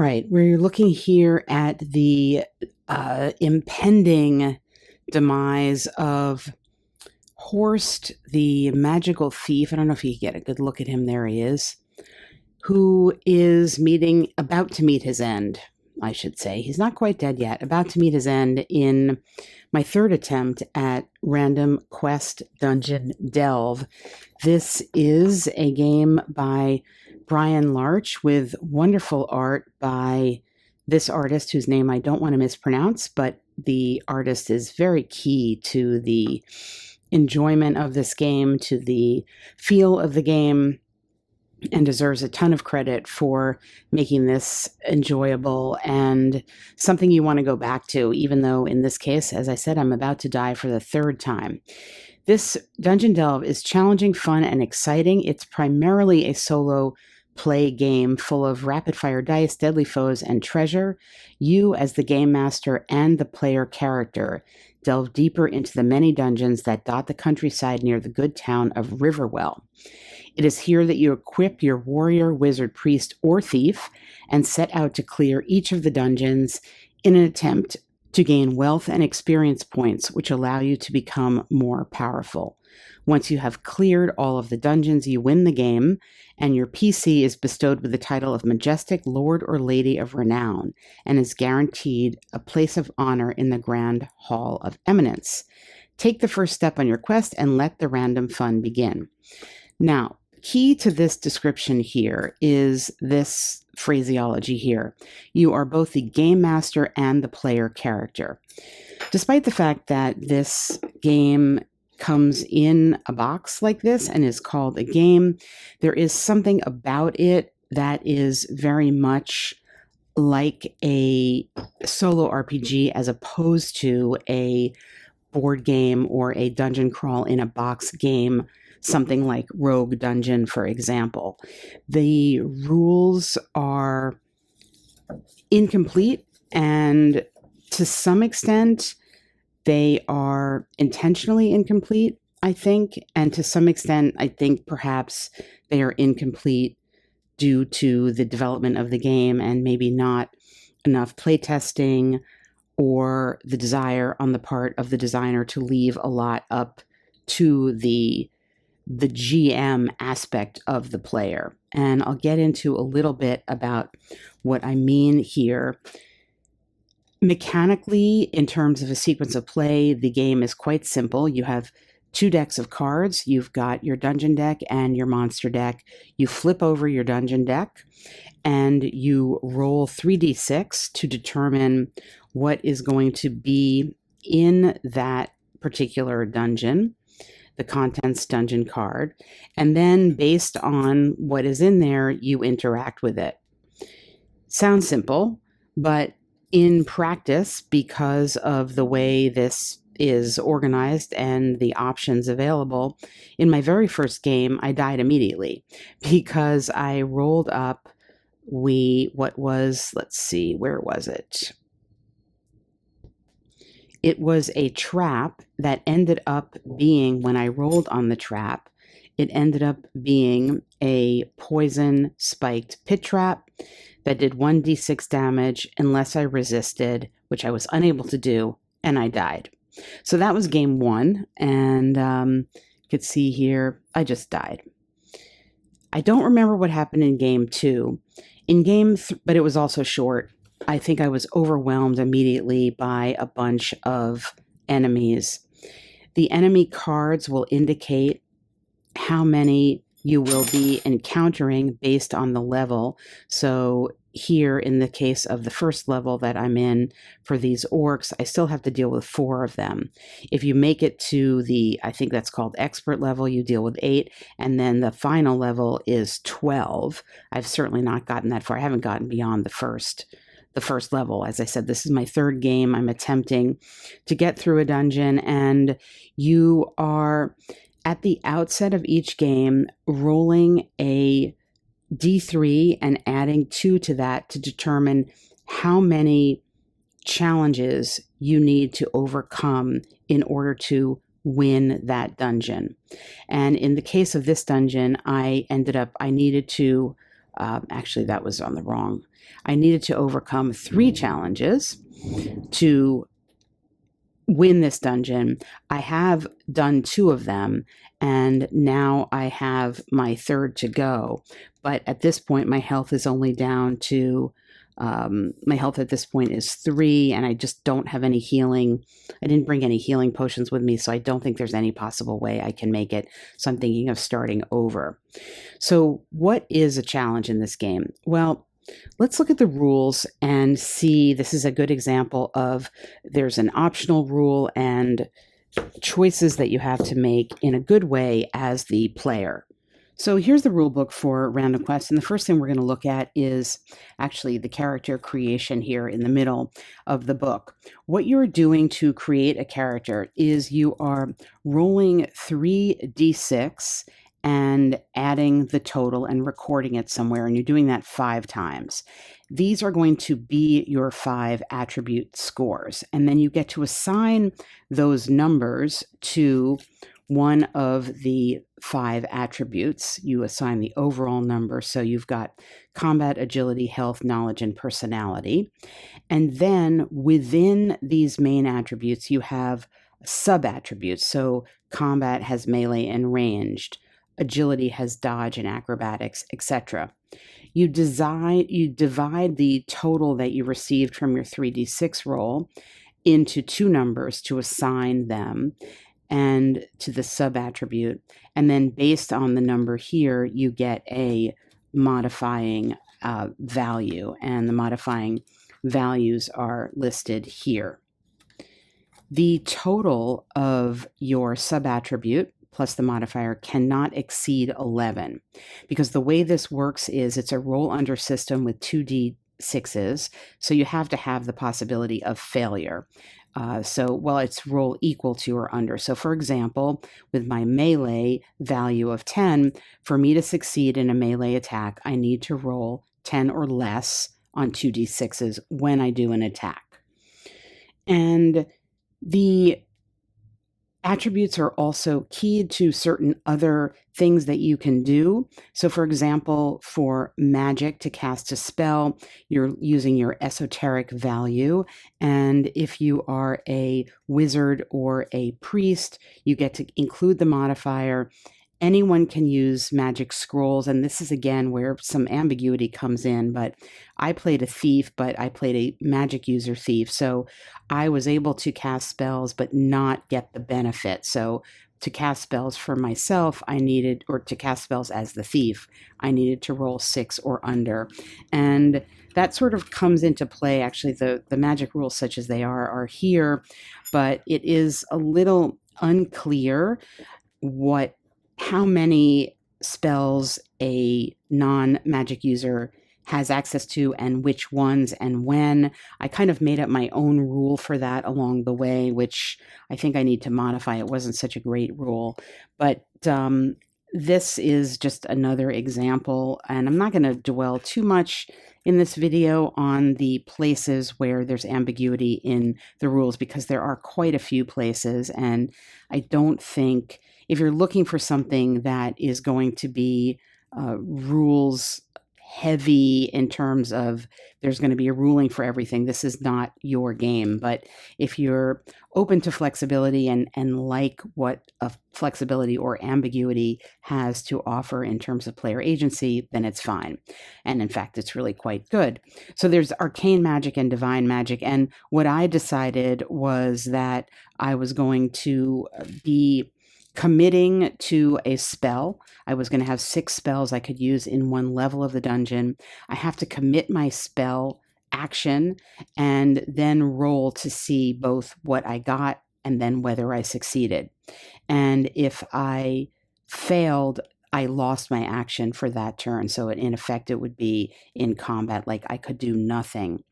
right, we're looking here at the impending demise of Horst, the magical thief. I don't know if you can get a good look at him. There he is, who is about to meet his end, I should say. He's not quite dead yet, about to meet his end in my third attempt at Random Quest Dungeon Delve. This is a game by Brian Larch with wonderful art by this artist whose name I don't want to mispronounce, but the artist is very key to the enjoyment of this game, to the feel of the game, and deserves a ton of credit for making this enjoyable and something you want to go back to, even though in this case, as I said, I'm about to die for the third time. This Dungeon Delve is challenging, fun, and exciting. It's primarily a solo play game full of rapid-fire dice, deadly foes, and treasure. You, as the game master and the player character, delve deeper into the many dungeons that dot the countryside near the good town of Riverwell. It is here that you equip your warrior, wizard, priest, or thief and set out to clear each of the dungeons in an attempt to gain wealth and experience points, which allow you to become more powerful. Once you have cleared all of the dungeons, you win the game, and your PC is bestowed with the title of Majestic Lord or Lady of Renown and is guaranteed a place of honor in the Grand Hall of Eminence. Take the first step on your quest and let the random fun begin. Now, key to this description here is this phraseology here. You are both the game master and the player character. Despite the fact that this game comes in a box like this and is called a game, there is something about it that is very much like a solo RPG as opposed to a board game or a dungeon crawl in a box game, something like Rogue Dungeon, for example. The rules are incomplete, and to some extent, they are intentionally incomplete, I think. And to some extent, I think perhaps they are incomplete due to the development of the game and maybe not enough playtesting or the desire on the part of the designer to leave a lot up to the GM aspect of the player. And I'll get into a little bit about what I mean here. Mechanically, in terms of a sequence of play, the game is quite simple. You have two decks of cards. You've got your dungeon deck and your monster deck. You flip over your dungeon deck and you roll 3d6 to determine what is going to be in that particular dungeon, the contents dungeon card, and then based on what is in there, you interact with it. Sounds simple, but in practice, because of the way this is organized and the options available, in my very first game, I died immediately because I rolled up let's see, where was it? It was a trap that ended up being, when I rolled on the trap, it ended up being a poison spiked pit trap that did 1d6 damage unless I resisted, which I was unable to do, and I died. So that was game one, and you could see here, I just died. I don't remember what happened in game two. But it was also short. I think I was overwhelmed immediately by a bunch of enemies. The enemy cards will indicate how many you will be encountering based on the level. So here, in the case of the first level that I'm in for these orcs, I still have to deal with 4 of them. If you make it to I think that's called expert level, you deal with 8, and then the final level is 12. I've certainly not gotten that far. I haven't gotten beyond the first level. As I said, this is my third game. I'm attempting to get through a dungeon, and you are, at the outset of each game, rolling a D3 and adding 2 to that to determine how many challenges you need to overcome in order to win that dungeon. And in the case of this dungeon, I needed to Actually, that was on the wrong. I needed to overcome 3 challenges to win this dungeon. I have done 2 of them, and now I have my 3rd to go. But at this point, my health is only down to my health at this point is 3, and I just don't have any healing. I didn't bring any healing potions with me, so I don't think there's any possible way I can make it. So I'm thinking of starting over. So what is a challenge in this game? Well, let's look at the rules and see. This is a good example of there's an optional rule and choices that you have to make in a good way as the player. So here's the rule book for Random Quest, and the first thing we're going to look at is actually the character creation here in the middle of the book. What you're doing to create a character is you are rolling 3d6 and adding the total and recording it somewhere, and you're doing that 5 times. These are going to be your 5 attribute scores, and then you get to assign those numbers to one of the 5 attributes. You assign the overall number, so you've got combat, agility, health, knowledge, and personality. And then within these main attributes, you have sub-attributes. So combat has melee and ranged, agility has dodge and acrobatics, etc. You divide the total that you received from your 3d6 roll into 2 numbers to assign them and to the sub-attribute. And then based on the number here, you get a modifying value, and the modifying values are listed here. The total of your sub-attribute plus the modifier cannot exceed 11, because the way this works is it's a roll under system with 2d6s, so you have to have the possibility of failure. It's roll equal to or under. So for example, with my melee value of 10, for me to succeed in a melee attack, I need to roll 10 or less on 2d6s when I do an attack. And the attributes are also keyed to certain other things that you can do. So for example, for magic, to cast a spell, you're using your esoteric value. And if you are a wizard or a priest, you get to include the modifier. Anyone can use magic scrolls, and this is again where some ambiguity comes in, but I played a thief, but I played a magic user thief, so I was able to cast spells but not get the benefit. So to cast spells for myself, to cast spells as the thief, I needed to roll 6 or under. And that sort of comes into play. Actually, the magic rules, such as they are here, but it is a little unclear how many spells a non-magic user has access to and which ones and when. I kind of made up my own rule for that along the way, which I think I need to modify. It wasn't such a great rule, but this is just another example, and I'm not going to dwell too much in this video on the places where there's ambiguity in the rules, because there are quite a few places, and I don't think if you're looking for something that is going to be rules heavy in terms of there's going to be a ruling for everything, this is not your game. But if you're open to flexibility and like what a flexibility or ambiguity has to offer in terms of player agency, then it's fine. And in fact, it's really quite good. So there's arcane magic and divine magic. And what I decided was that I was going to be committing to a spell. I was going to have 6 spells I could use in one level of the dungeon. I have to commit my spell action and then roll to see both what I got and then whether I succeeded. And if I failed, I lost my action for that turn. So in effect, it would be in combat, like I could do nothing.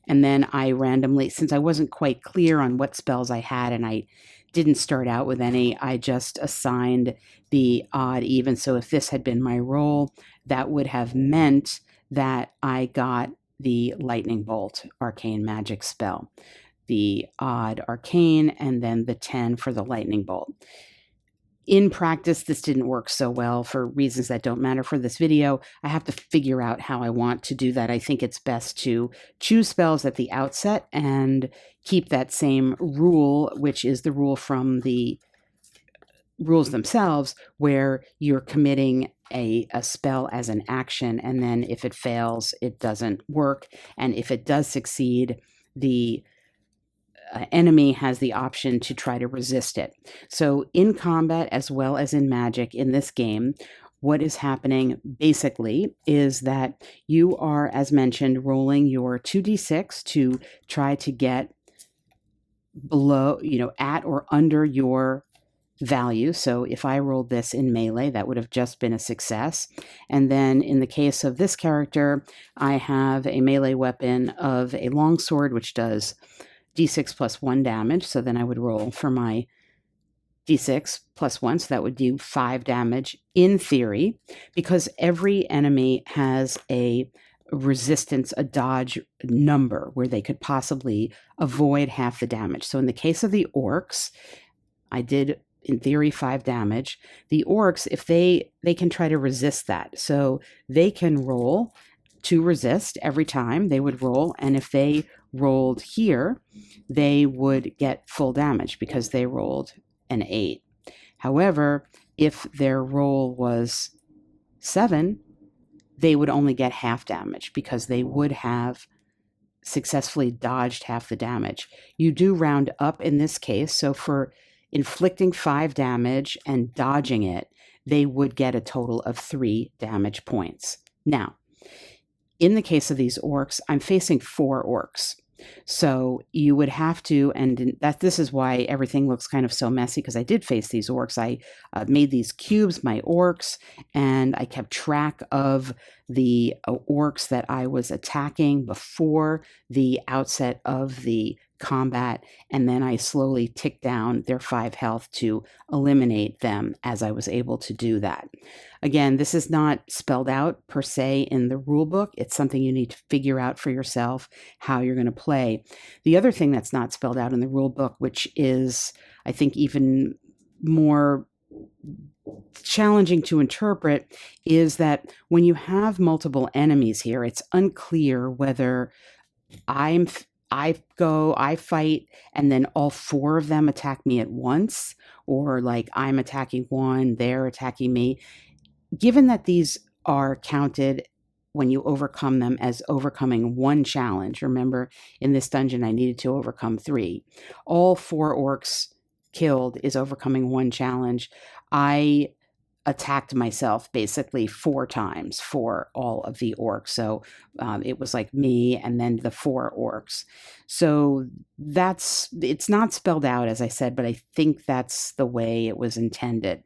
And then I randomly, since I wasn't quite clear on what spells I had and I didn't start out with any, I just assigned the odd even. So if this had been my roll, that would have meant that I got the lightning bolt arcane magic spell, the odd arcane, and then the 10 for the lightning bolt. In practice, this didn't work so well for reasons that don't matter for this video. I have to figure out how I want to do that. I think it's best to choose spells at the outset and keep that same rule, which is the rule from the rules themselves, where you're committing a spell as an action, and then if it fails, it doesn't work. And if it does succeed, the enemy has the option to try to resist it. So in combat, as well as in Magic in this game, what is happening basically is that you are, as mentioned, rolling your 2d6 to try to get below, at or under your value. So if I rolled this in melee, that would have just been a success. And then in the case of this character, I have a melee weapon of a longsword, which does d6 plus 1 damage. So then I would roll for my d6 plus 1. So that would do 5 damage in theory, because every enemy has a resistance, a dodge number where they could possibly avoid half the damage. So in the case of the orcs, I did, in theory, 5 damage. The orcs, if they can try to resist that. So they can roll to resist every time they would roll. And if they rolled here, they would get full damage because they rolled an 8. However, if their roll was 7, they would only get half damage because they would have successfully dodged half the damage. You do round up in this case. So for inflicting 5 damage and dodging it, they would get a total of 3 damage points. Now, in the case of these orcs, I'm facing 4 orcs. So you would have to, and this is why everything looks kind of so messy, because I did face these orcs. I made these cubes, my orcs, and I kept track of the orcs that I was attacking before the outset of the combat, and then I slowly ticked down their 5 health to eliminate them as I was able to do that. Again, this is not spelled out per se in the rule book. It's something you need to figure out for yourself how you're going to play. The other thing that's not spelled out in the rule book, which is, I think, even more challenging to interpret, is that when you have multiple enemies here, it's unclear whether I fight, and then all 4 of them attack me at once, or like I'm attacking one, they're attacking me. Given that these are counted when you overcome them as overcoming 1 challenge, remember in this dungeon I needed to overcome 3. All 4 orcs killed is overcoming 1 challenge. I attacked myself basically 4 times for all of the orcs. So it was like me and then the 4 orcs. So it's not spelled out, as I said, but I think that's the way it was intended.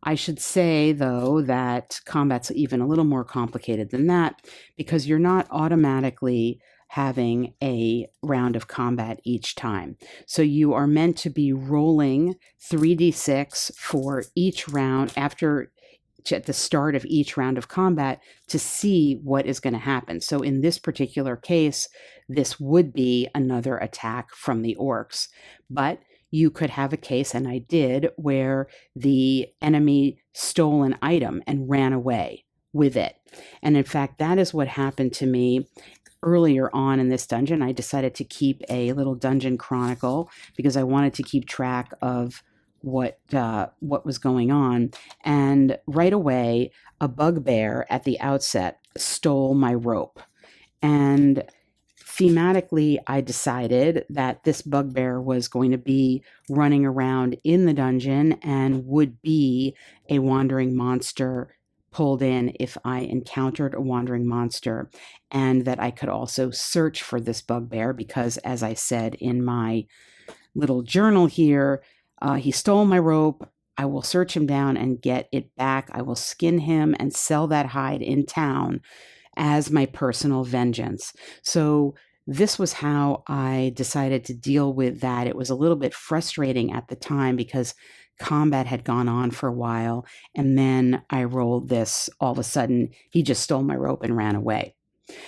I should say, though, that combat's even a little more complicated than that, because you're not automatically having a round of combat each time. So you are meant to be rolling 3d6 for each round at the start of each round of combat to see what is going to happen. So in this particular case, this would be another attack from the orcs. But you could have a case, and I did, where the enemy stole an item and ran away with it. And in fact, that is what happened to me earlier on in this dungeon. I decided to keep a little dungeon chronicle because I wanted to keep track of what was going on. And right away, a bugbear at the outset stole my rope. And thematically, I decided that this bugbear was going to be running around in the dungeon and would be a wandering monster pulled in if I encountered a wandering monster, and that I could also search for this bugbear because, as I said in my little journal here, he stole my rope. I will search him down and get it back. I will skin him and sell that hide in town as my personal vengeance. So this was how I decided to deal with that. It was a little bit frustrating at the time because combat had gone on for a while, and then I rolled this. All of a sudden, he just stole my rope and ran away.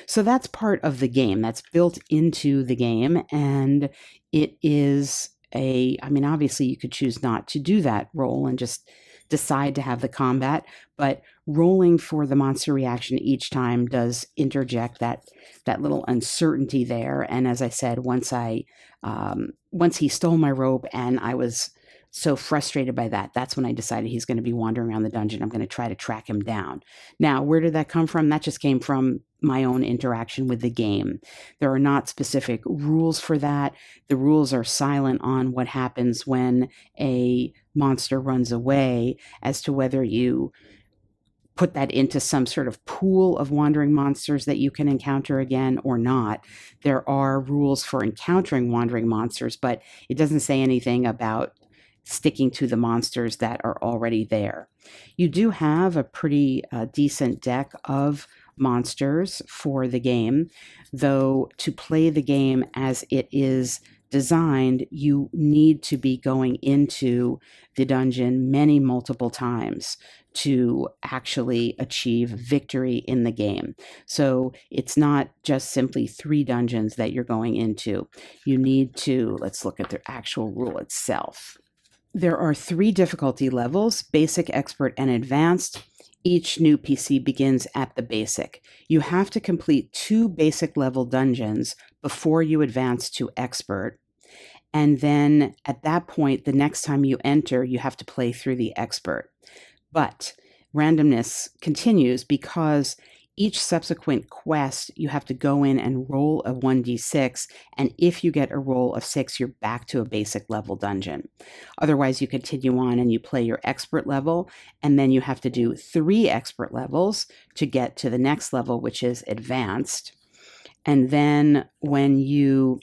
So that's part of the game. That's built into the game, and it is I mean, obviously you could choose not to do that roll and just decide to have the combat, but rolling for the monster reaction each time does interject that little uncertainty there. And as I said, once he stole my rope and I was so frustrated by that, that's when I decided he's going to be wandering around the dungeon. I'm going to try to track him down. Now, where did that come from? That just came from my own interaction with the game. There are not specific rules for that. The rules are silent on what happens when a monster runs away as to whether you put that into some sort of pool of wandering monsters that you can encounter again or not. There are rules for encountering wandering monsters, but it doesn't say anything about sticking to the monsters that are already there. You do have a pretty decent deck of monsters for the game, though to play the game as it is designed, you need to be going into the dungeon multiple times to actually achieve victory in the game. So it's not just simply 3 dungeons that you're going into. You need to, let's look at the actual rule itself. There are 3 difficulty levels: basic, expert, and advanced. Each new PC begins at the basic. You have to complete 2 basic level dungeons before you advance to expert. And then at that point, the next time you enter, you have to play through the expert. But randomness continues because each subsequent quest, you have to go in and roll a 1d6, and if you get a roll of 6, you're back to a basic level dungeon. Otherwise, you continue on and you play your expert level, and then you have to do 3 expert levels to get to the next level, which is advanced. And then when you're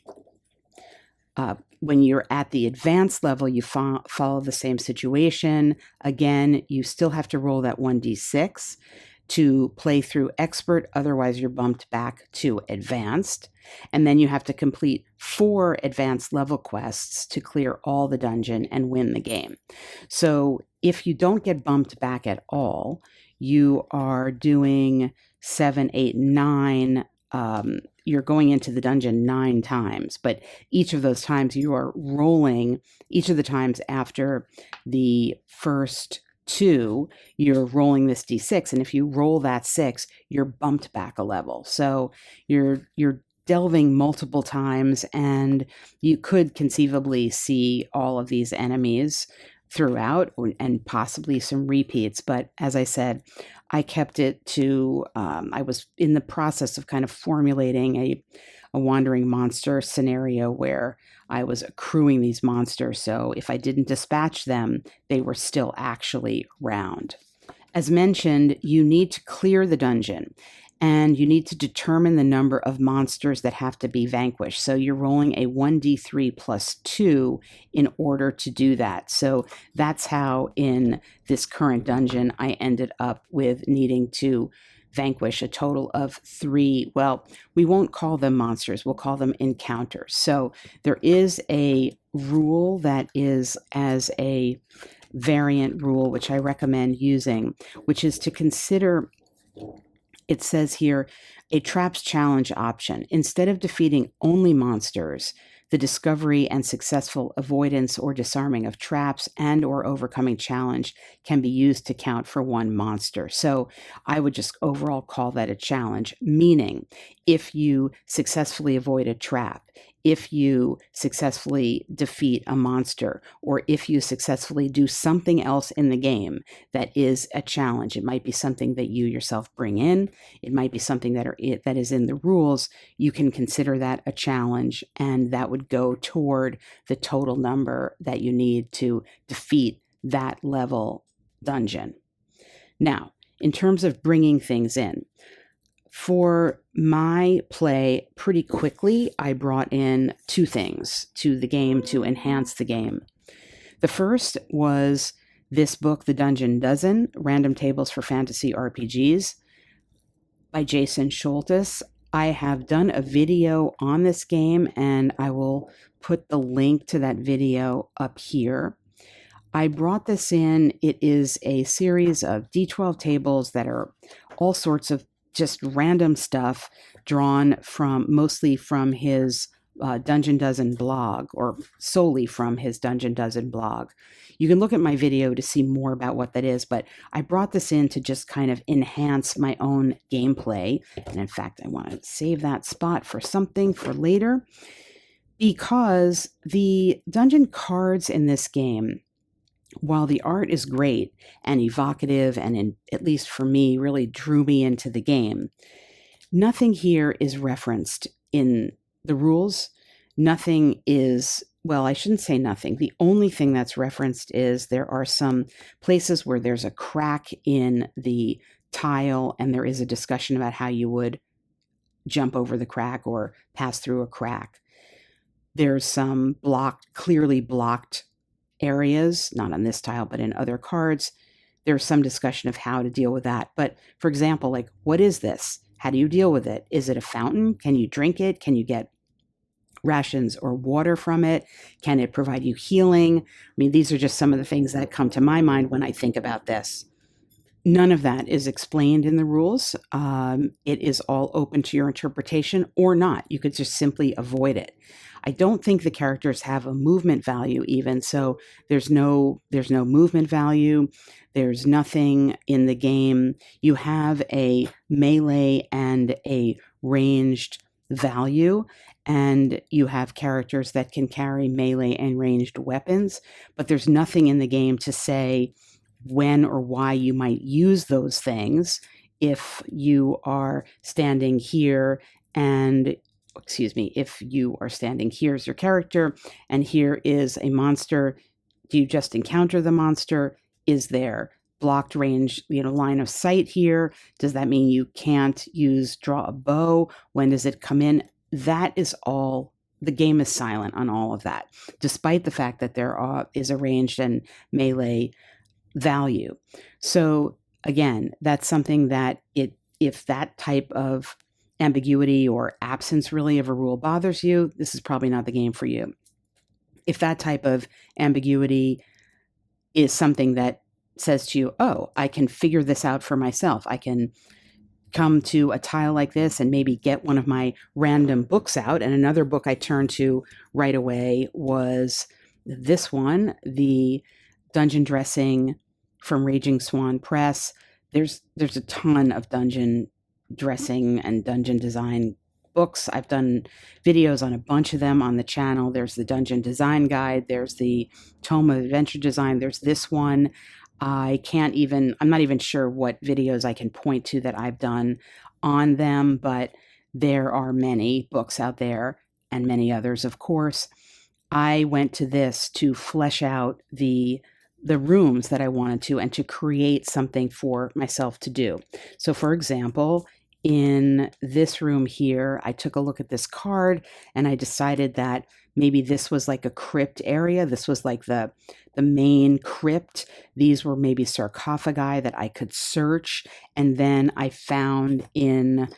at the advanced level, you follow the same situation. Again, you still have to roll that 1d6 to play through expert, otherwise you're bumped back to advanced. And then you have to complete 4 advanced level quests to clear all the dungeon and win the game. So if you don't get bumped back at all, you are doing 7, 8, 9. You're going into the dungeon 9 times, but each of those times you are rolling, each of the times after the first 2, you're rolling this d6, and if you roll that 6, you're bumped back a level. So you're delving multiple times, and you could conceivably see all of these enemies throughout, and possibly some repeats. But as I said, I kept it to, I was in the process of kind of formulating a wandering monster scenario where I was accruing these monsters. So if I didn't dispatch them, they were still actually around. As mentioned, you need to clear the dungeon, and you need to determine the number of monsters that have to be vanquished. So you're rolling a 1d3 plus 2 in order to do that. So that's how in this current dungeon, I ended up with needing to vanquish a total of 3. Well, we won't call them monsters, we'll call them encounters. So there is a rule that is as a variant rule, which I recommend using, which is to consider, it says here, a traps challenge option. Instead of defeating only monsters, the discovery and successful avoidance or disarming of traps and or overcoming challenge can be used to count for 1 monster. So I would just overall call that a challenge, meaning if you successfully avoid a trap, if you successfully defeat a monster, or if you successfully do something else in the game that is a challenge. It might be something that you yourself bring in. It might be something that is in the rules. You can consider that a challenge, and that would go toward the total number that you need to defeat that level dungeon. Now, in terms of bringing things in, for my play, pretty quickly, I brought in 2 things to the game to enhance the game. The first was this book, The Dungeon Dozen, Random Tables for Fantasy RPGs by Jason Scholtes. I have done a video on this game, and I will put the link to that video up here. I brought this in. It is a series of D12 tables that are all sorts of just random stuff drawn mostly from his Dungeon Dozen blog, or solely from his Dungeon Dozen blog. You can look at my video to see more about what that is, but I brought this in to just kind of enhance my own gameplay. And in fact, I want to save that spot for something for later, because the dungeon cards in this game, while the art is great and evocative and, at least for me, really drew me into the game, nothing here is referenced in the rules. Nothing is, well, I shouldn't say nothing. The only thing that's referenced is there are some places where there's a crack in the tile, and there is a discussion about how you would jump over the crack or pass through a crack. There's some clearly blocked areas, not on this tile, but in other cards. There's some discussion of how to deal with that. But for example, like, what is this? How do you deal with it? Is it a fountain? Can you drink it? Can you get rations or water from it? Can it provide you healing? I mean, these are just some of the things that come to my mind when I think about this. None of that is explained in the rules. It is all open to your interpretation or not. You could just simply avoid it. I don't think the characters have a movement value even, so there's no movement value. There's nothing in the game. You have a melee and a ranged value, and you have characters that can carry melee and ranged weapons, but there's nothing in the game to say when or why you might use those things. If you are standing here and, if you are standing here as your character and here is a monster, do you just encounter the monster? Is there blocked range, line of sight here? Does that mean you can't draw a bow? When does it come in? That is all. The game is silent on all of that, despite the fact that there is a ranged and melee value. So again, that's something that if that type of ambiguity or absence really of a rule bothers you, this is probably not the game for you. If that type of ambiguity is something that says to you, oh, I can figure this out for myself. I can come to a tile like this and maybe get one of my random books out. And another book I turned to right away was this one, the Dungeon Dressing from Raging Swan Press. There's a ton of dungeon dressing and dungeon design books. I've done videos on a bunch of them on the channel. There's the Dungeon Design Guide. There's the Tome of Adventure Design. There's this one. I'm not even sure what videos I can point to that I've done on them, but there are many books out there and many others, of course. I went to this to flesh out the rooms that I wanted to, and to create something for myself to do. So for example, in this room here, I took a look at this card and I decided that maybe this was like a crypt area. This was like the main crypt. These were maybe sarcophagi that I could search. And then I found in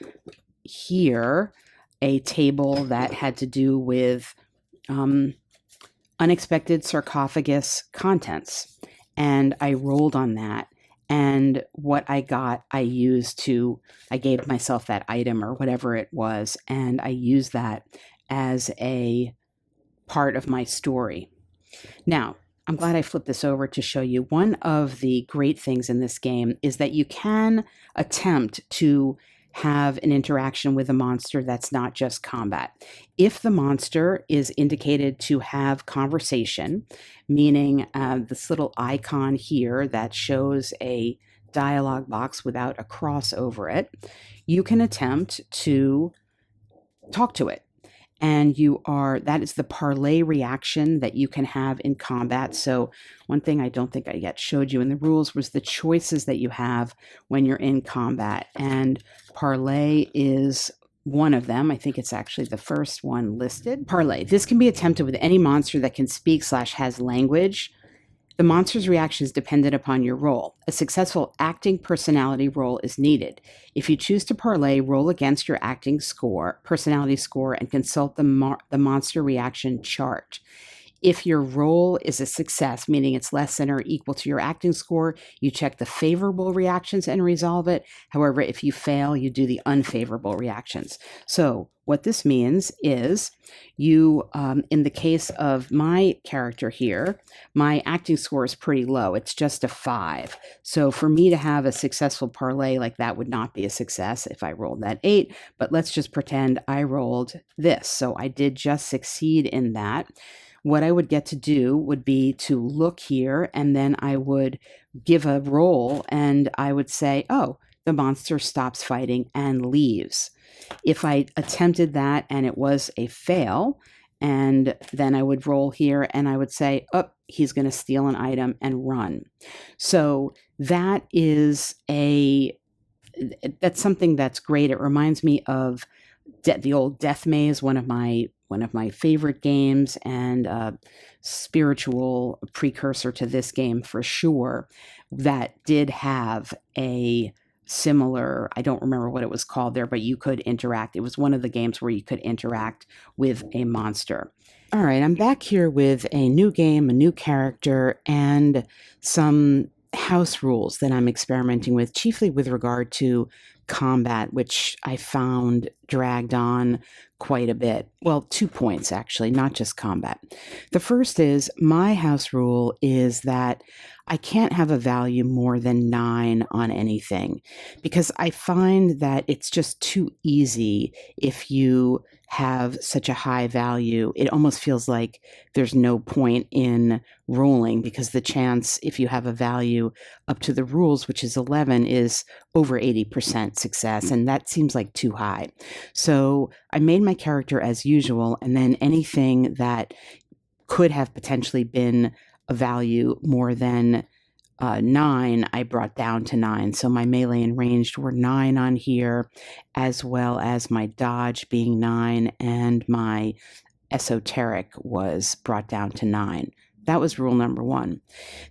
here a table that had to do with unexpected sarcophagus contents. And I rolled on that. And what I got, I gave myself that item or whatever it was, and I used that as a part of my story. Now, I'm glad I flipped this over to show you. One of the great things in this game is that you can attempt to have an interaction with a monster that's not just combat. If the monster is indicated to have conversation, meaning this little icon here that shows a dialogue box without a cross over it, you can attempt to talk to it. And that is the parlay reaction that you can have in combat. So one thing I don't think I yet showed you in the rules was the choices that you have when you're in combat. And parlay is one of them. I think it's actually the first one listed. Parlay. This can be attempted with any monster that can speak / has language. The monster's reaction is dependent upon your roll. A successful acting personality roll is needed. If you choose to parlay, roll against your acting personality score, and consult the monster reaction chart. If your roll is a success, meaning it's less than or equal to your acting score, you check the favorable reactions and resolve it. However, if you fail, you do the unfavorable reactions. So what this means is you, in the case of my character here, my acting score is pretty low. It's just a 5. So for me to have a successful parlay like that would not be a success if I rolled that 8. But let's just pretend I rolled this. So I did just succeed in that. What I would get to do would be to look here, and then I would give a roll, and I would say, oh, the monster stops fighting and leaves. If I attempted that and it was a fail, and then I would roll here and I would say, oh, he's going to steal an item and run. So that is that's something that's great. It reminds me of the old Death Maze, one of my favorite games, and a spiritual precursor to this game for sure, that did have a similar, I don't remember what it was called there, but you could interact. It was one of the games where you could interact with a monster. All right, I'm back here with a new game, a new character, and some house rules that I'm experimenting with, chiefly with regard to combat, which I found dragged on quite a bit. Well, 2 points actually, not just combat. The first is my house rule is that I can't have a value more than 9 on anything, because I find that it's just too easy if you have such a high value. It almost feels like there's no point in rolling, because the chance, if you have a value up to the rules, which is 11, is over 80% success, and that seems like too high. So I made my character as usual, and then anything that could have potentially been a value more than 9, I brought down to 9. So my melee and ranged were 9 on here, as well as my dodge being 9, and my esoteric was brought down to 9. That was rule number 1.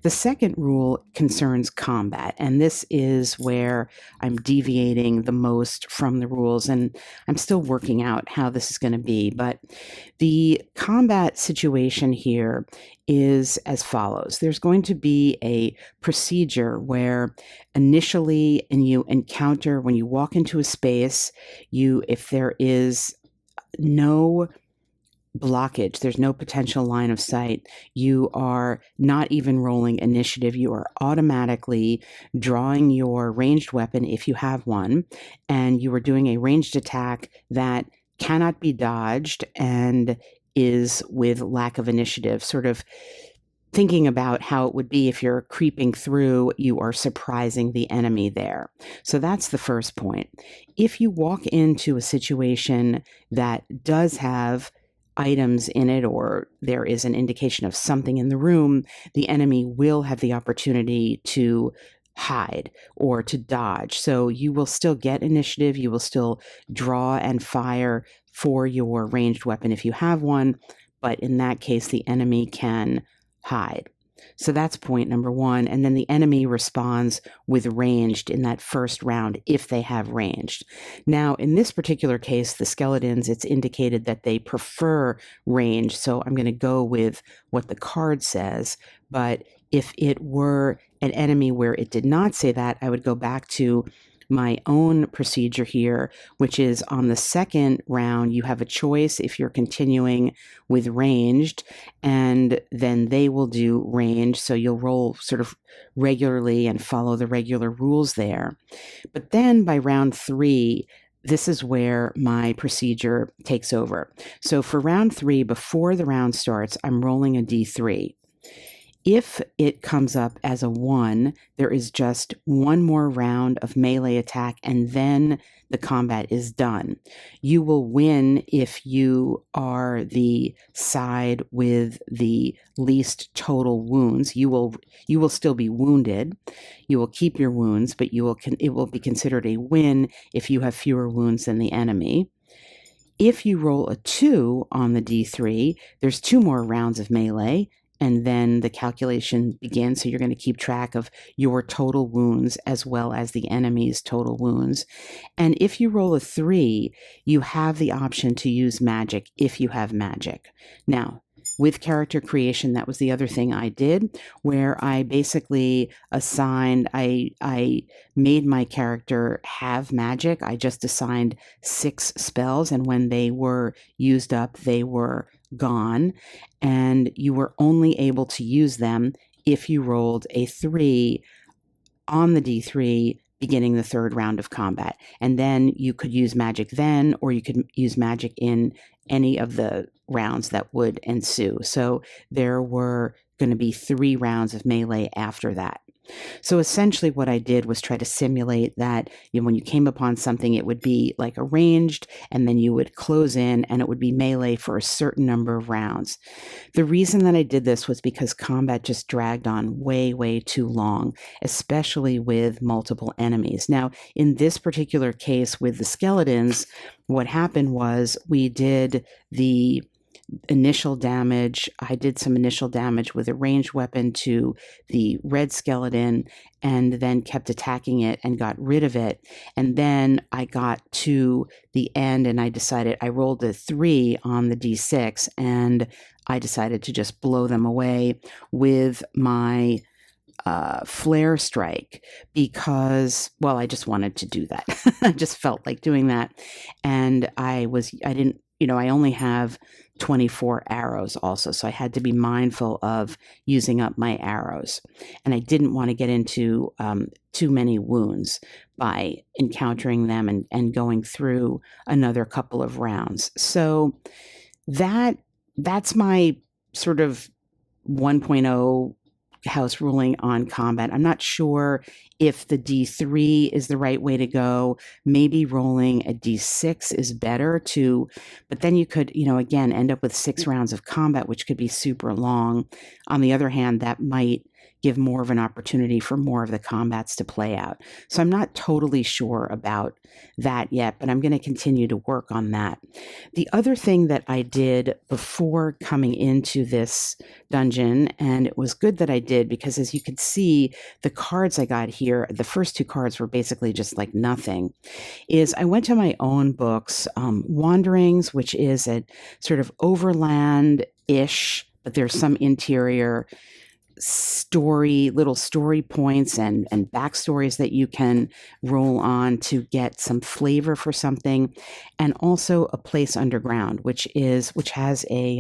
The second rule concerns combat, and this is where I'm deviating the most from the rules, and I'm still working out how this is going to be. But the combat situation here is as follows. There's going to be a procedure where initially, and you encounter, when you walk into a space, if there is no blockage, there's no potential line of sight, you are not even rolling initiative. You are automatically drawing your ranged weapon if you have one, and you are doing a ranged attack that cannot be dodged and is with lack of initiative, sort of thinking about how it would be if you're creeping through, you are surprising the enemy there. So that's the first point. If you walk into a situation that does have items in it, or there is an indication of something in the room, the enemy will have the opportunity to hide or to dodge. So you will still get initiative, you will still draw and fire for your ranged weapon if you have one, but in that case, the enemy can hide. So that's point number 1. And then the enemy responds with ranged in that first round if they have ranged. Now, in this particular case, the skeletons, it's indicated that they prefer range. So I'm going to go with what the card says. But if it were an enemy where it did not say that, I would go back to my own procedure here, which is on the second round, you have a choice if you're continuing with ranged, and then they will do range. So you'll roll sort of regularly and follow the regular rules there. But then by round 3, this is where my procedure takes over. So for round 3, before the round starts, I'm rolling a d3. If it comes up as a 1, there is just one more round of melee attack, and then the combat is done. You will win if you are the side with the least total wounds. You will still be wounded. You will keep your wounds, but it will be considered a win if you have fewer wounds than the enemy. If you roll a 2 on the d3, there's 2 more rounds of melee, and then the calculation begins. So you're going to keep track of your total wounds as well as the enemy's total wounds. And if you roll a 3, you have the option to use magic if you have magic. Now, with character creation, that was the other thing I did, where I basically assigned, I made my character have magic. I just assigned 6 spells, and when they were used up, they were gone, and you were only able to use them if you rolled a 3 on the D3 beginning the 3rd round of combat. And then you could use magic then, or you could use magic in any of the rounds that would ensue. So there were going to be 3 rounds of melee after that. So essentially what I did was try to simulate that, when you came upon something, it would be like arranged, and then you would close in, and it would be melee for a certain number of rounds. The reason that I did this was because combat just dragged on way, way too long, especially with multiple enemies. Now, in this particular case with the skeletons, what happened was we did the initial damage. I did some initial damage with a ranged weapon to the red skeleton, and then kept attacking it and got rid of it. And then I got to the end, and I rolled a 3 on the D6, and I decided to just blow them away with my flare strike, because, well, I just wanted to do that. I just felt like doing that. And I only have 24 arrows also, so I had to be mindful of using up my arrows. And I didn't want to get into too many wounds by encountering them and going through another couple of rounds. So that's my sort of 1.0 house ruling on combat. I'm not sure if the D3 is the right way to go. Maybe rolling a D6 is better but then you could, again, end up with 6 rounds of combat, which could be super long. On the other hand, that might give more of an opportunity for more of the combats to play out. So I'm not totally sure about that yet, but I'm going to continue to work on that. The other thing that I did before coming into this dungeon, and it was good that I did, because as you can see, the cards I got here, the first 2 cards were basically just like nothing, is I went to my own books, Wanderings, which is a sort of overland-ish, but there's some interior little story points and backstories that you can roll on to get some flavor for something, and also A Place Underground, which has a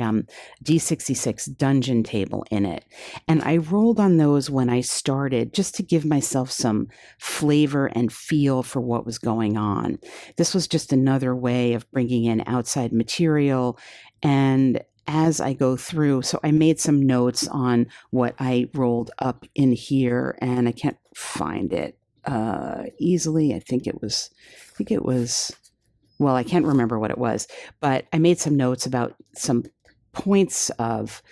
D66 dungeon table in it. And I rolled on those when I started, just to give myself some flavor and feel for what was going on. This was just another way of bringing in outside material. And as I go through, so I made some notes on what I rolled up in here, and I can't find it easily. I think it was, well, I can't remember what it was, but I made some notes about some points of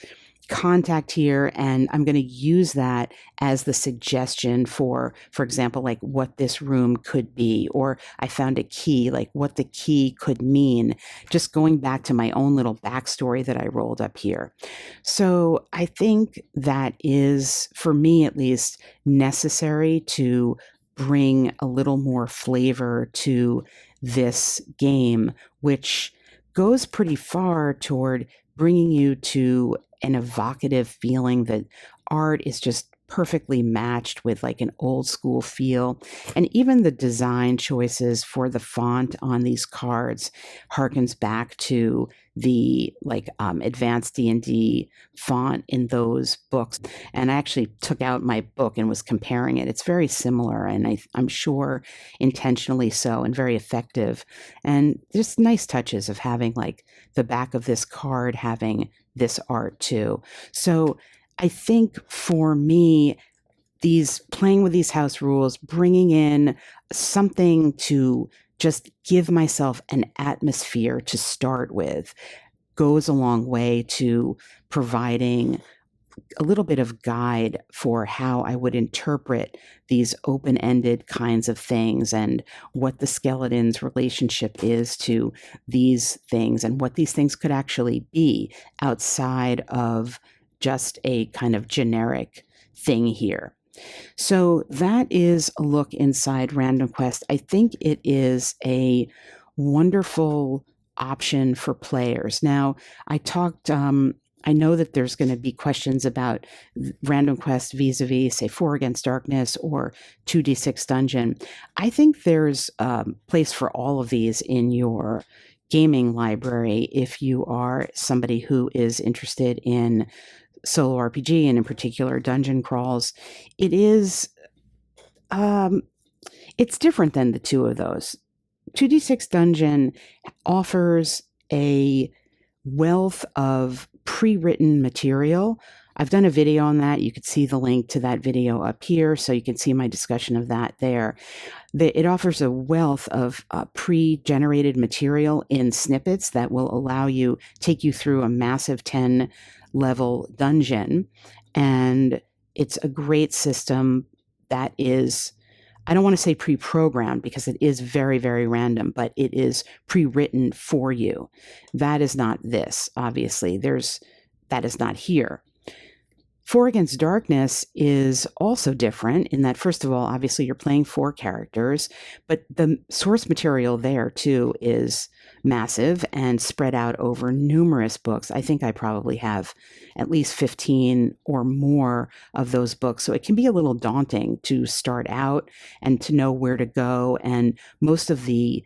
contact here, and I'm going to use that as the suggestion for example, like what this room could be, or I found a key, like what the key could mean, just going back to my own little backstory that I rolled up here. So I think that is, for me at least, necessary to bring a little more flavor to this game, which goes pretty far toward bringing you to an evocative feeling. That art is just perfectly matched with like an old school feel. And even the design choices for the font on these cards harkens back to the advanced D&D font in those books. And I actually took out my book and was comparing it. It's very similar, and I'm sure intentionally so, and very effective. And just nice touches of having like the back of this card having this art too. So I think for me, playing with these house rules, bringing in something to just give myself an atmosphere to start with, goes a long way to providing a little bit of guide for how I would interpret these open-ended kinds of things, and what the skeleton's relationship is to these things, and what these things could actually be outside of just a kind of generic thing here. So that is a look inside Random Quest. I think it is a wonderful option for players. Now, I talked I know that there's going to be questions about Random Quest vis-a-vis, say, 4 Against Darkness or 2d6 Dungeon. I think there's a place for all of these in your gaming library if you are somebody who is interested in solo RPG and in particular dungeon crawls. It is it's different than the two of those. 2d6 Dungeon offers a wealth of pre-written material. I've done a video on that. You could see the link to that video up here, so you can see my discussion of that there. It offers a wealth of pre-generated material in snippets that will allow you, take you through a massive 10-level dungeon. And it's a great system that is, I don't want to say pre-programmed because it is very, very random, but it is pre-written for you. That is not this, obviously. That is not here. 4 Against Darkness is also different in that, first of all, obviously you're playing 4 characters, but the source material there too is massive and spread out over numerous books. I think I probably have at least 15 or more of those books. So it can be a little daunting to start out and to know where to go. And most of the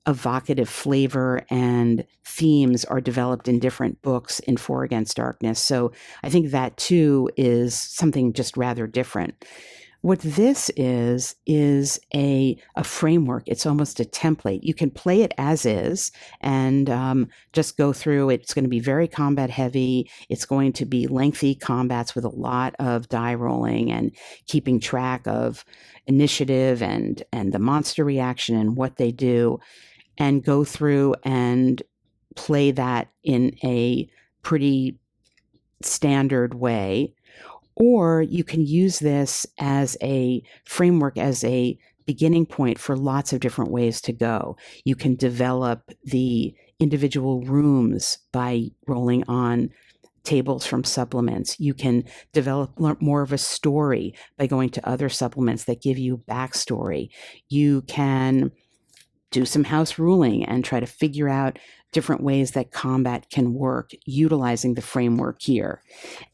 evocative flavor and themes are developed in different books in 4 Against Darkness. So I think that too is something just rather different. What this is a framework. It's almost a template. You can play it as is and just go through. It's going to be very combat heavy. It's going to be lengthy combats with a lot of die rolling and keeping track of initiative and the monster reaction and what they do, and go through and play that in a pretty standard way. Or you can use this as a framework, as a beginning point for lots of different ways to go. You can develop the individual rooms by rolling on tables from supplements. You can develop more of a story by going to other supplements that give you backstory. You can do some house ruling and try to figure out different ways that combat can work utilizing the framework here.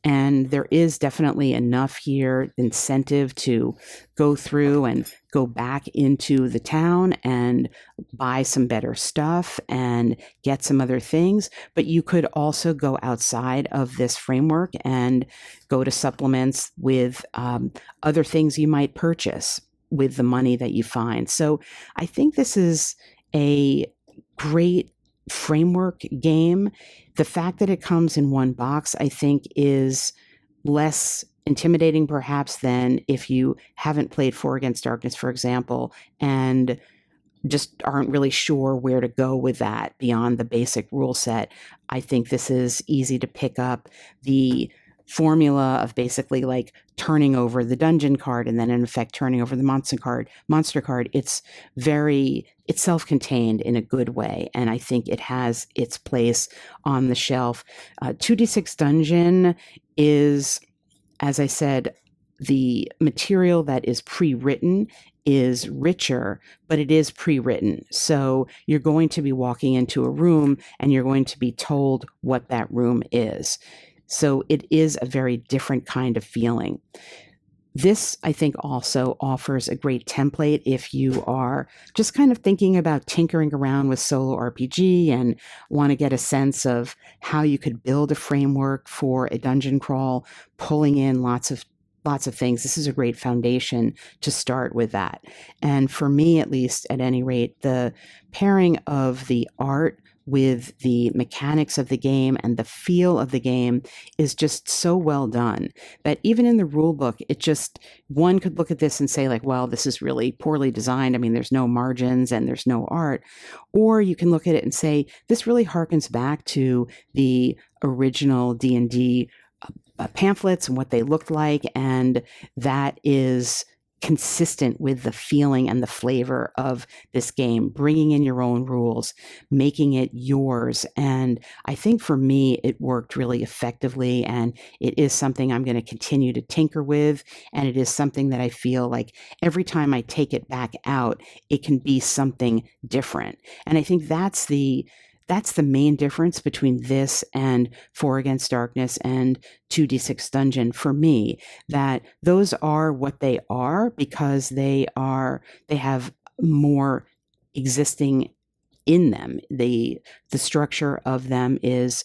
And there is definitely enough here incentive to go through and go back into the town and buy some better stuff and get some other things. But you could also go outside of this framework and go to supplements with other things you might purchase with the money that you find. So I think this is a great framework game. The fact that it comes in one box, I think, is less intimidating perhaps than if you haven't played 4 Against Darkness, for example, and just aren't really sure where to go with that beyond the basic rule set. I think this is easy to pick up. The formula of basically like turning over the dungeon card and then in effect turning over the monster card, it's self-contained in a good way, and I think it has its place on the shelf. 2d6 Dungeon is, as I said, the material that is pre-written is richer, but it is pre-written. So you're going to be walking into a room and you're going to be told what that room is. So it is a very different kind of feeling. This, I think, also offers a great template if you are just kind of thinking about tinkering around with solo RPG and want to get a sense of how you could build a framework for a dungeon crawl, pulling in lots of things. This is a great foundation to start with that. And for me, at least, at any rate, the pairing of the art with the mechanics of the game and the feel of the game is just so well done that even in the rule book, one could look at this and say like, well, this is really poorly designed. I mean, there's no margins and there's no art. Or you can look at it and say, this really harkens back to the original D&D pamphlets and what they looked like, and that is consistent with the feeling and the flavor of this game, bringing in your own rules, making it yours. And I think for me, it worked really effectively, and it is something I'm going to continue to tinker with. And it is something that I feel like every time I take it back out, it can be something different. And I think that's the That's the main difference between this and Four Against Darkness and 2d6 Dungeon for me, that those are what they are because they have more existing in them. The structure of them is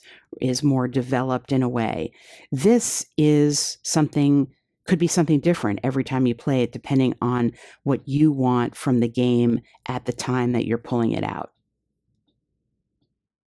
more developed in a way. This is something, could be something different every time you play it, depending on what you want from the game at the time that you're pulling it out.